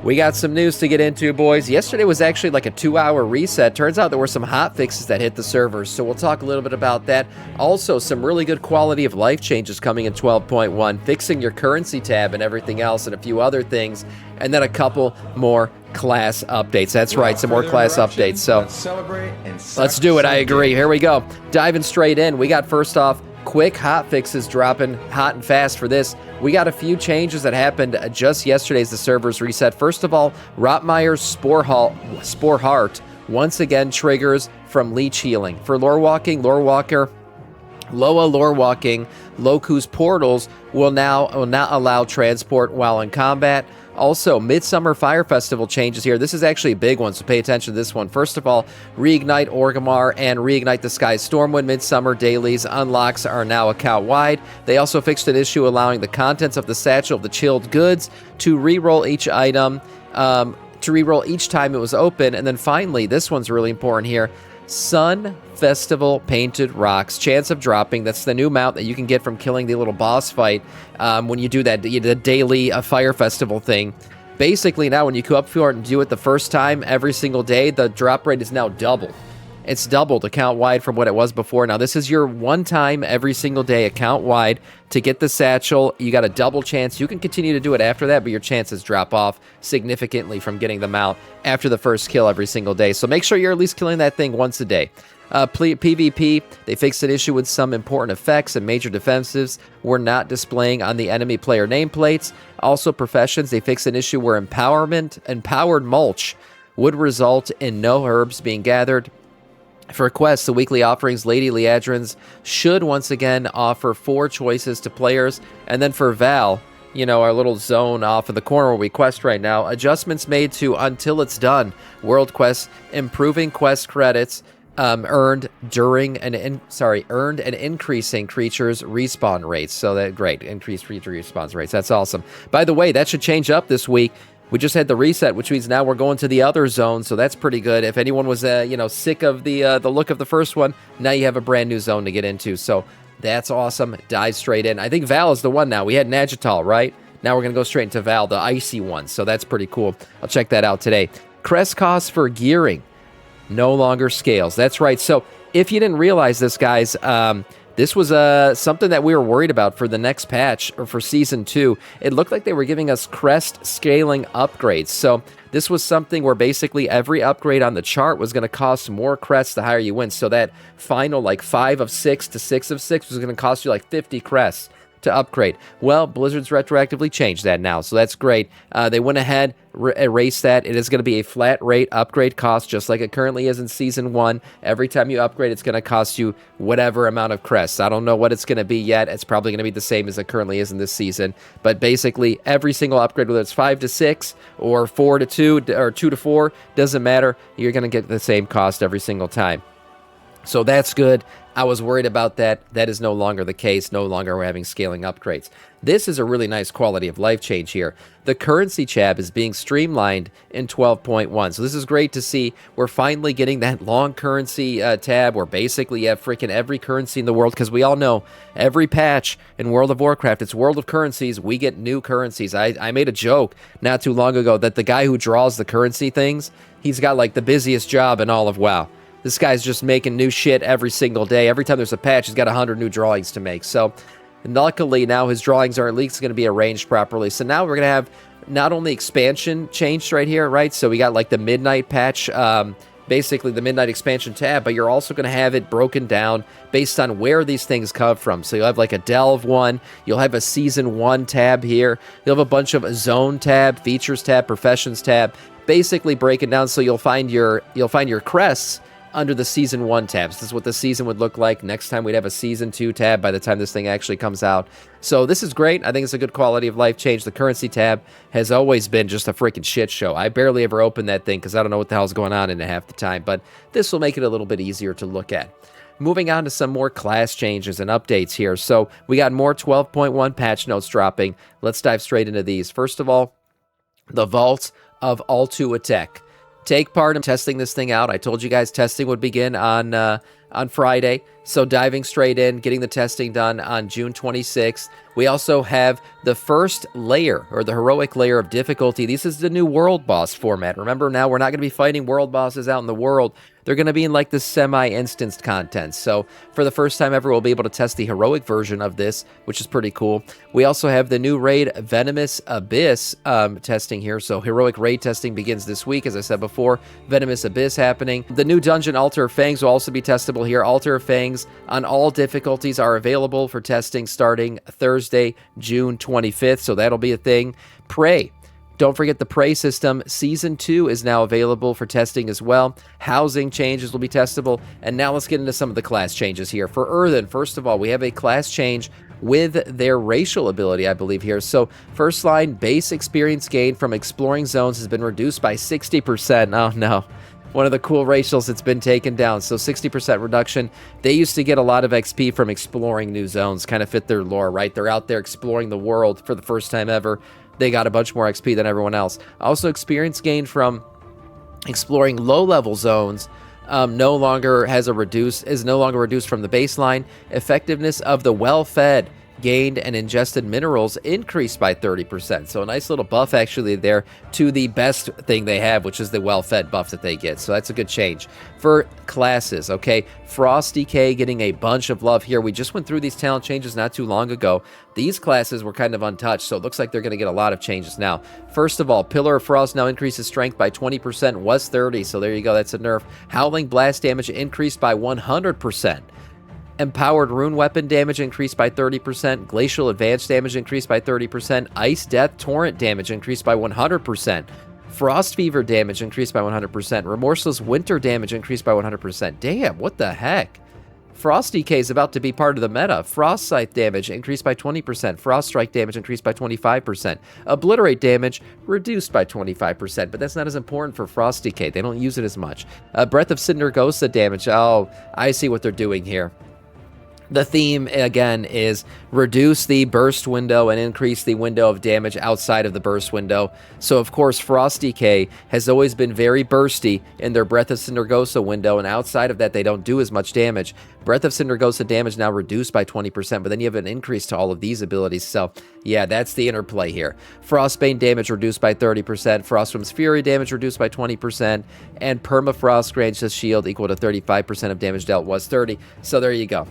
We got some news to get into, boys. Yesterday was actually like a 2-hour reset. Turns out there were some hot fixes that hit the servers, so we'll talk a little bit about that. Also, some really good quality of life changes coming in 12.1, fixing your currency tab and everything else, and a few other things, and then a couple more class updates. That's right, some more class updates. So let's do it. I agree. Here we go. Diving straight in. We got first off quick hot fixes dropping hot and fast for this. We got a few changes that happened just yesterday as the servers reset. First of all, Rotmeyer's Spore Heart once again triggers from leech healing. For Lore Walker, Loa Lore Walking, Loku's portals will not allow transport while in combat. Also, Midsummer Fire Festival changes here. This is actually a big one, so pay attention to this one. First of all, Reignite Orgrimmar and Reignite the Sky Stormwind Midsummer dailies unlocks are now account-wide. They also fixed an issue allowing the contents of the satchel of the chilled goods to reroll each item, each time it was open. And then finally, this one's really important here, Sun Festival Painted Rocks. Chance of dropping. That's the new mount that you can get from killing the little boss fight when you do that the daily Fire Festival thing. Basically, now when you go up for it and do it the first time every single day, the drop rate is now double. It's doubled account-wide from what it was before. Now, this is your one time every single day account-wide to get the satchel. You got a double chance. You can continue to do it after that, but your chances drop off significantly from getting them out after the first kill every single day. So make sure you're at least killing that thing once a day. PvP, they fixed an issue with some important effects and major defensives were not displaying on the enemy player nameplates. Also, professions, they fixed an issue where empowered mulch would result in no herbs being gathered. For quests, the weekly offerings, Lady Liadrin's should once again offer 4 choices to players. And then for Val, you know, our little zone off in the corner where we quest right now, adjustments made to Until It's Done world quests, improving quest credits earned and increasing creatures' respawn rates. So that great, increased creature respawn rates. That's awesome. By the way, that should change up this week. We just had the reset, which means now we're going to the other zone, so that's pretty good. If anyone was, sick of the look of the first one, now you have a brand new zone to get into. So that's awesome. Dive straight in. I think Val is the one now. We had Nagital, right? Now we're going to go straight into Val, the icy one. So that's pretty cool. I'll check that out today. Crest costs for gearing no longer scales. That's right. So if you didn't realize this, guys, this was something that we were worried about for the next patch, or for Season 2. It looked like they were giving us crest scaling upgrades. So this was something where basically every upgrade on the chart was going to cost more crests the higher you went. So that final, like 5 of 6 to 6 of 6 was going to cost you like 50 crests to upgrade. Well, Blizzard's retroactively changed that now, so that's great. They went ahead, erased that. It is going to be a flat rate upgrade cost, just like it currently is in Season 1. Every time you upgrade, it's going to cost you whatever amount of crests. I don't know what it's going to be yet. It's probably going to be the same as it currently is in this season, but basically every single upgrade, whether it's 5 to 6 or 4 to 2 or 2 to 4, doesn't matter. You're going to get the same cost every single time. So that's good. I was worried about that. That is no longer the case. No longer we're having scaling upgrades. This is a really nice quality of life change here. The currency tab is being streamlined in 12.1. So this is great to see. We're finally getting that long currency tab where basically you have freaking every currency in the world, because we all know every patch in World of Warcraft, it's World of Currencies, we get new currencies. I made a joke not too long ago that the guy who draws the currency things, he's got like the busiest job in all of WoW. This guy's just making new shit every single day. Every time there's a patch, he's got 100 new drawings to make. So, luckily, now his drawings are at least going to be arranged properly. So now we're going to have not only expansion changed right here, right? So we got like the Midnight patch, basically the Midnight expansion tab, but you're also going to have it broken down based on where these things come from. So you'll have like a Delve one, you'll have a Season 1 tab here, you'll have a bunch of Zone tab, Features tab, Professions tab, basically break it down so you'll find your crests under the Season 1 tabs. This is what the season would look like. Next time we'd have a Season 2 tab by the time this thing actually comes out. So this is great. I think it's a good quality of life change. The currency tab has always been just a freaking shit show. I barely ever open that thing because I don't know what the hell's going on in it half the time, but this will make it a little bit easier to look at. Moving on to some more class changes and updates here. So we got more 12.1 patch notes dropping. Let's dive straight into these. First of all, the Vault of Altu Attack. Take part in testing this thing out. I told you guys testing would begin on on Friday. So diving straight in, getting the testing done on June 26th. We also have the first layer, or the heroic layer of difficulty. This is the new world boss format. Remember, now we're not going to be fighting world bosses out in the world. They're going to be in like the semi-instanced content. So for the first time ever, we'll be able to test the heroic version of this, which is pretty cool. We also have the new raid Venomous Abyss testing here. So heroic raid testing begins this week, as I said before. Venomous Abyss happening. The new dungeon Altar of Fangs will also be testable here. Altar of Fangs on all difficulties are available for testing starting Thursday, June 25th. So that'll be a thing. Prey. Don't forget the Prey system. Season 2 is now available for testing as well. Housing changes will be testable. And now let's get into some of the class changes here. For Earthen, first of all, we have a class change with their racial ability, I believe, here. So first line, base experience gain from exploring zones has been reduced by 60%. Oh, no. One of the cool racials that's been taken down. So 60% reduction. They used to get a lot of XP from exploring new zones. Kind of fit their lore, right? They're out there exploring the world for the first time ever. They got a bunch more XP than everyone else. Also, experience gained from exploring low-level zones is no longer reduced from the baseline. Effectiveness of the well-fed, gained, and ingested minerals increased by 30%. So a nice little buff actually there to the best thing they have, which is the well-fed buff that they get. So that's a good change. For classes, okay, Frost Decay getting a bunch of love here. We just went through these talent changes not too long ago. These classes were kind of untouched, so it looks like they're going to get a lot of changes now. First of all, Pillar of Frost now increases strength by 20%, was 30, so there you go, that's a nerf. Howling Blast damage increased by 100%. Empowered Rune Weapon damage increased by 30%. Glacial Advance damage increased by 30%. Ice Death Torrent damage increased by 100%. Frost Fever damage increased by 100%. Remorseless Winter damage increased by 100%. Damn, what the heck? Frost Decay is about to be part of the meta. Frost Scythe damage increased by 20%. Frost Strike damage increased by 25%. Obliterate damage reduced by 25%, but that's not as important for Frost Decay. They don't use it as much. Breath of Syndergosa damage. Oh, I see what they're doing here. The theme, again, is reduce the burst window and increase the window of damage outside of the burst window. So, of course, Frost Decay has always been very bursty in their Breath of Syndergosa window, and outside of that, they don't do as much damage. Breath of Syndergosa damage now reduced by 20%, but then you have an increase to all of these abilities. So, yeah, that's the interplay here. Frostbane damage reduced by 30%, Frostworm's Fury damage reduced by 20%, and Permafrost Grange's Shield equal to 35% of damage dealt was 30. So there you go.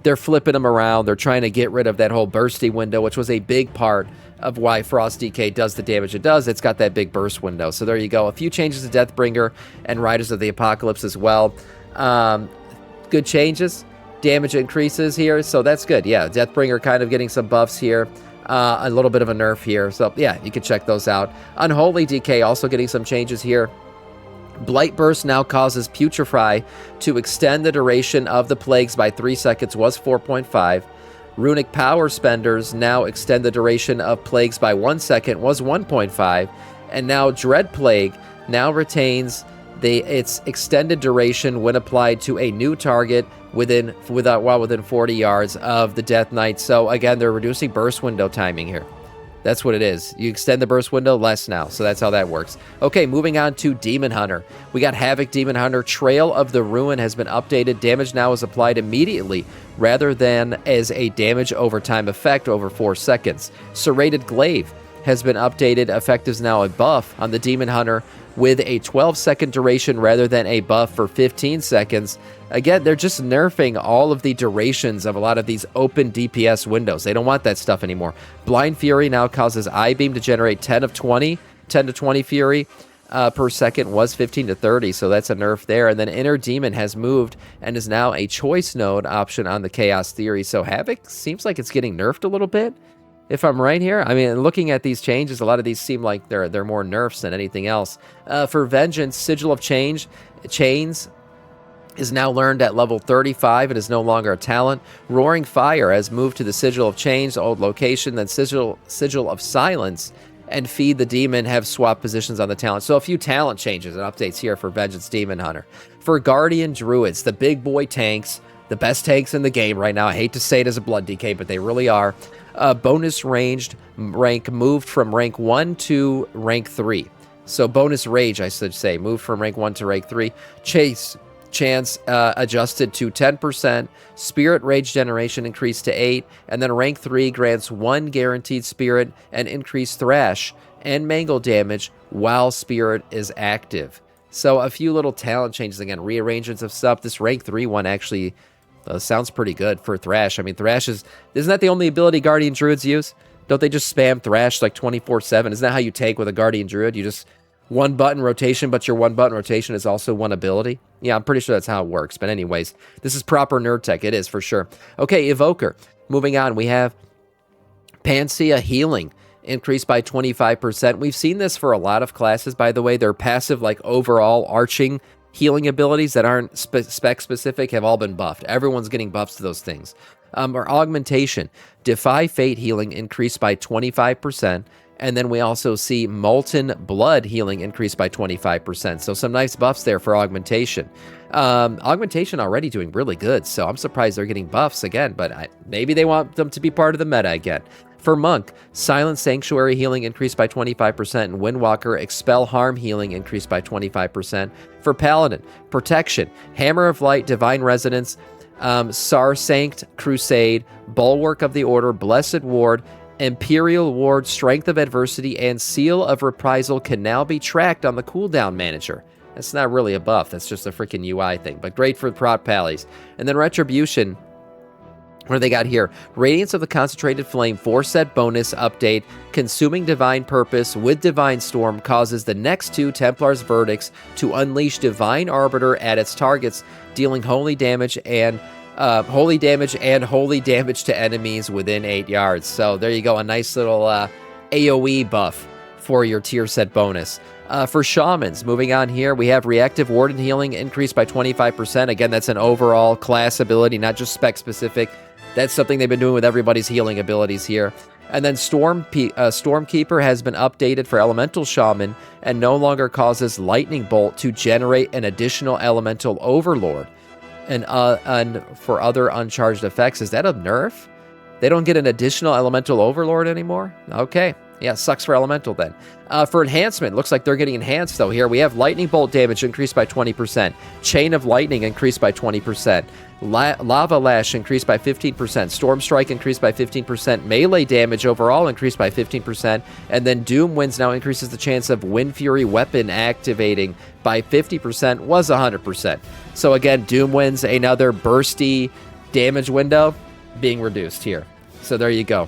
They're flipping them around. They're trying to get rid of that whole bursty window, which was a big part of why Frost Decay does the damage it does. It's got that big burst window. So there you go. A few changes to Deathbringer and Riders of the Apocalypse as well. Good changes. Damage increases here, so that's good. Yeah, Deathbringer kind of getting some buffs here. A little bit of a nerf here. So yeah, you can check those out. Unholy Decay also getting some changes here. Blight Burst now causes Putrefy to extend the duration of the plagues by 3 seconds, was 4.5. Runic Power Spenders now extend the duration of plagues by 1 second, was 1.5. And now Dread Plague now retains its extended duration when applied to a new target within 40 yards of the Death Knight. So again, they're reducing burst window timing here. That's what it is. You extend the burst window less now, so that's how that works. Okay, moving on to Demon Hunter. We got Havoc Demon Hunter. Trail of the Ruin has been updated. Damage now is applied immediately rather than as a damage over time effect over 4 seconds. Serrated Glaive has been updated. Effect is now a buff on the Demon Hunter with a 12-second duration rather than a buff for 15 seconds. Again, they're just nerfing all of the durations of a lot of these open DPS windows. They don't want that stuff anymore. Blind Fury now causes Eye Beam to generate 10 to 20 Fury per second, was 15 to 30, so that's a nerf there. And then Inner Demon has moved and is now a choice node option on the Chaos Theory. So Havoc seems like it's getting nerfed a little bit, if I'm right here. I mean, looking at these changes, a lot of these seem like they're more nerfs than anything else. For Vengeance, Sigil of Chains is now learned at level 35. It is no longer a talent. Roaring Fire has moved to the Sigil of Chains, old location. Then Sigil of Silence and Feed the Demon have swapped positions on the talent. So a few talent changes and updates here for Vengeance Demon Hunter. For Guardian Druids, the big boy tanks, the best tanks in the game right now. I hate to say it as a Blood DK, but they really are. Bonus ranged rank moved from rank 1 to rank 3. So bonus rage, I should say, moved from rank 1 to rank 3. Chase chance adjusted to 10%, spirit rage generation increased to 8, and then rank 3 grants 1 guaranteed spirit and increased thrash and mangle damage while spirit is active. So a few little talent changes again, rearrangements of stuff. This rank 3 one actually sounds pretty good for thrash. I mean, thrash isn't that the only ability Guardian Druids use? Don't they just spam thrash like 24/7? Isn't that how you take with a Guardian Druid? You just one button rotation, but your one button rotation is also one ability. Yeah, I'm pretty sure that's how it works. But anyways, this is proper nerd tech. It is for sure. Okay, Evoker. Moving on, we have Panacea Healing increased by 25%. We've seen this for a lot of classes, by the way. Their passive, like overall arching healing abilities that aren't spec specific have all been buffed. Everyone's getting buffs to those things. Or Augmentation. Defy Fate Healing increased by 25%. And then we also see Molten Blood healing increased by 25%. So some nice buffs there for Augmentation. Augmentation already doing really good, so I'm surprised they're getting buffs again, but maybe they want them to be part of the meta again. For Monk, Silent Sanctuary healing increased by 25%, and Windwalker Expel Harm healing increased by 25%. For Paladin, Protection, Hammer of Light, Divine Resonance, Sar Sanct Crusade, Bulwark of the Order, Blessed Ward, Imperial Ward, Strength of Adversity, and Seal of Reprisal can now be tracked on the cooldown manager. That's not really a buff, that's just a freaking UI thing, but great for prot pallies. And then Retribution, what do they got here? Radiance of the Concentrated Flame 4-set bonus update. Consuming Divine Purpose with Divine Storm causes the next 2 Templar's Verdicts to unleash Divine Arbiter at its targets, dealing holy damage and holy damage to enemies within 8 yards. So there you go, a nice little AoE buff for your tier set bonus. For Shamans, moving on here, we have Reactive Warden Healing increased by 25%. Again, that's an overall class ability, not just spec specific. That's something they've been doing with everybody's healing abilities here. And then Stormkeeper has been updated for Elemental Shaman and no longer causes Lightning Bolt to generate an additional Elemental Overlord. And for other uncharged effects, is that a nerf? They don't get an additional Elemental Overlord anymore? Okay. Yeah, sucks for Elemental then. For Enhancement, looks like they're getting enhanced though here. We have Lightning Bolt damage increased by 20%. Chain of Lightning increased by 20%. Lava Lash increased by 15%. Storm Strike increased by 15%. Melee damage overall increased by 15%. And then Doom Winds now increases the chance of Wind Fury weapon activating by 50%, was 100%. So again, Doom Winds, another bursty damage window being reduced here. So there you go.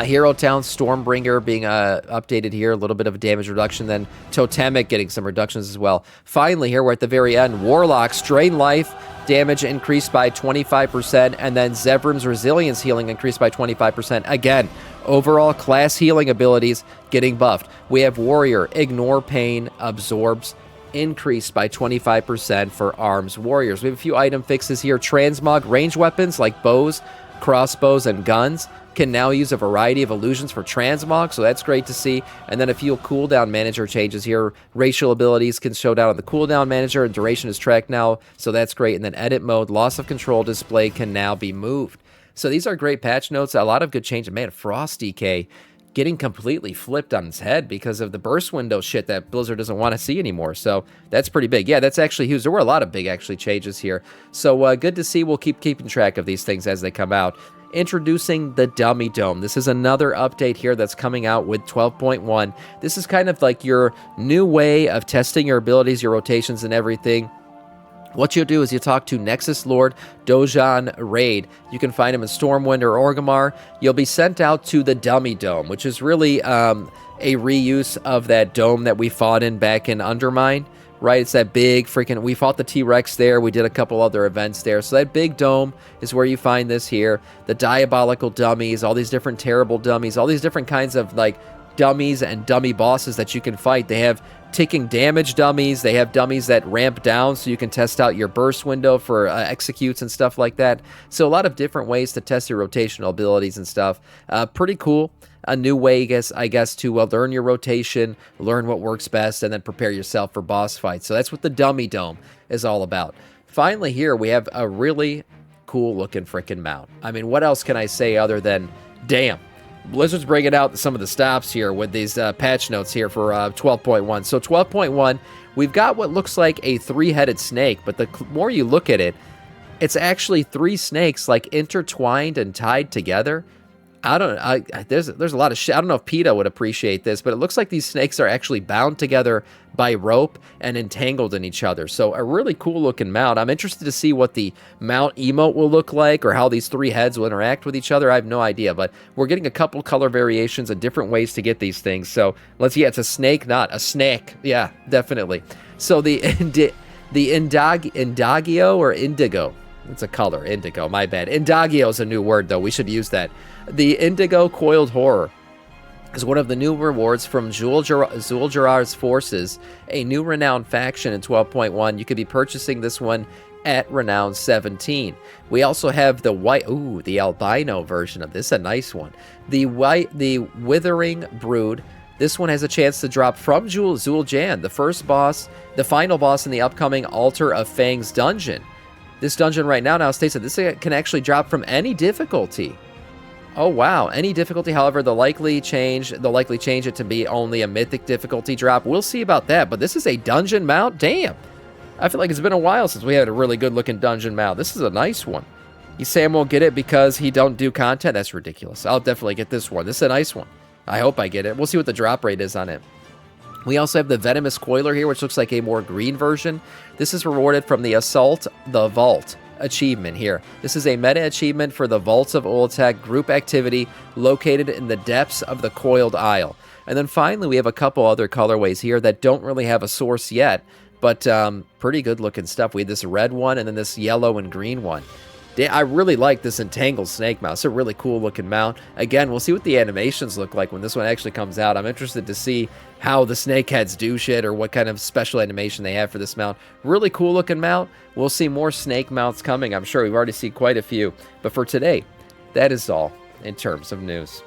Hero Town Stormbringer being updated here, a little bit of a damage reduction, then Totemic getting some reductions as well. Finally, here we're at the very end, Warlocks Drain Life damage increased by 25%, and then Zevrim's Resilience healing increased by 25%. Again, overall class healing abilities getting buffed. We have Warrior Ignore Pain absorbs increased by 25% for Arms Warriors. We have a few item fixes here. Transmog range weapons like bows, crossbows, and guns can now use a variety of illusions for transmog, so that's great to see. And then a few cooldown manager changes here. Racial abilities can show down on the cooldown manager, and duration is tracked now, so that's great. And then edit mode, loss of control display can now be moved. So these are great patch notes. A lot of good changes. Man, Frost DK getting completely flipped on its head because of the burst window shit that Blizzard doesn't want to see anymore. So that's pretty big. Yeah, that's actually huge. There were a lot of big actually changes here. So good to see. We'll keep keeping track of these things as they come out. Introducing the Dummy Dome. This is another update here that's coming out with 12.1. This is kind of like your new way of testing your abilities, your rotations, and everything. What you'll do is you talk to Nexus Lord Dojan Raid. You can find him in Stormwind or Orgrimmar. You'll be sent out to the Dummy Dome, which is really a reuse of that dome that we fought in back in Undermine. Right, it's that big freaking, we fought the T-Rex there, we did a couple other events there, so that big dome is where you find this here, the diabolical dummies, all these different terrible dummies, all these different kinds of like dummies and dummy bosses that you can fight. They have ticking damage dummies, they have dummies that ramp down so you can test out your burst window for executes and stuff like that. So a lot of different ways to test your rotational abilities and stuff. Pretty cool. A new way, I guess, to learn your rotation, learn what works best, and then prepare yourself for boss fights. So that's what the Dummy Dome is all about. Finally here, we have a really cool looking freaking mount. I mean, what else can I say other than, damn. Blizzard's bringing out some of the stops here with these patch notes here for 12.1. So 12.1, we've got what looks like a three-headed snake, but the more you look at it, it's actually three snakes like intertwined and tied together. There's a lot of shit. I don't know if PETA would appreciate this, but it looks like these snakes are actually bound together by rope and entangled in each other. So a really cool looking mount. I'm interested to see what the mount emote will look like or how these three heads will interact with each other. I have no idea, but we're getting a couple color variations and different ways to get these things. So it's a snake, not a snake. Yeah, definitely. So the Indagio or Indigo. It's a color, indigo, my bad. Indagio is a new word, though. We should use that. The Indigo Coiled Horror is one of the new rewards from Zul'Jarar's forces, a new renowned faction in 12.1. You could be purchasing this one at Renown 17. We also have the albino version of this, a nice one. The Withering Brood. This one has a chance to drop from Zul'Jan, the final boss in the upcoming Altar of Fangs dungeon. This dungeon right now states that this can actually drop from any difficulty. Oh wow, any difficulty. However, they'll likely change it to be only a mythic difficulty drop. We'll see about that, but this is a dungeon mount? Damn. I feel like it's been a while since we had a really good looking dungeon mount. This is a nice one. You say I won't get it because he don't do content? That's ridiculous. I'll definitely get this one. This is a nice one. I hope I get it. We'll see what the drop rate is on it. We also have the Venomous Coiler here, which looks like a more green version. This is rewarded from the Assault the Vault achievement here. This is a meta achievement for the Vaults of Oltec group activity located in the depths of the Coiled Isle. And then finally, we have a couple other colorways here that don't really have a source yet, but pretty good looking stuff. We had this red one and then this yellow and green one. I really like this entangled snake mount. It's a really cool looking mount. Again, we'll see what the animations look like when this one actually comes out. I'm interested to see how the snake heads do shit or what kind of special animation they have for this mount. Really cool looking mount. We'll see more snake mounts coming. I'm sure we've already seen quite a few. But for today, that is all in terms of news.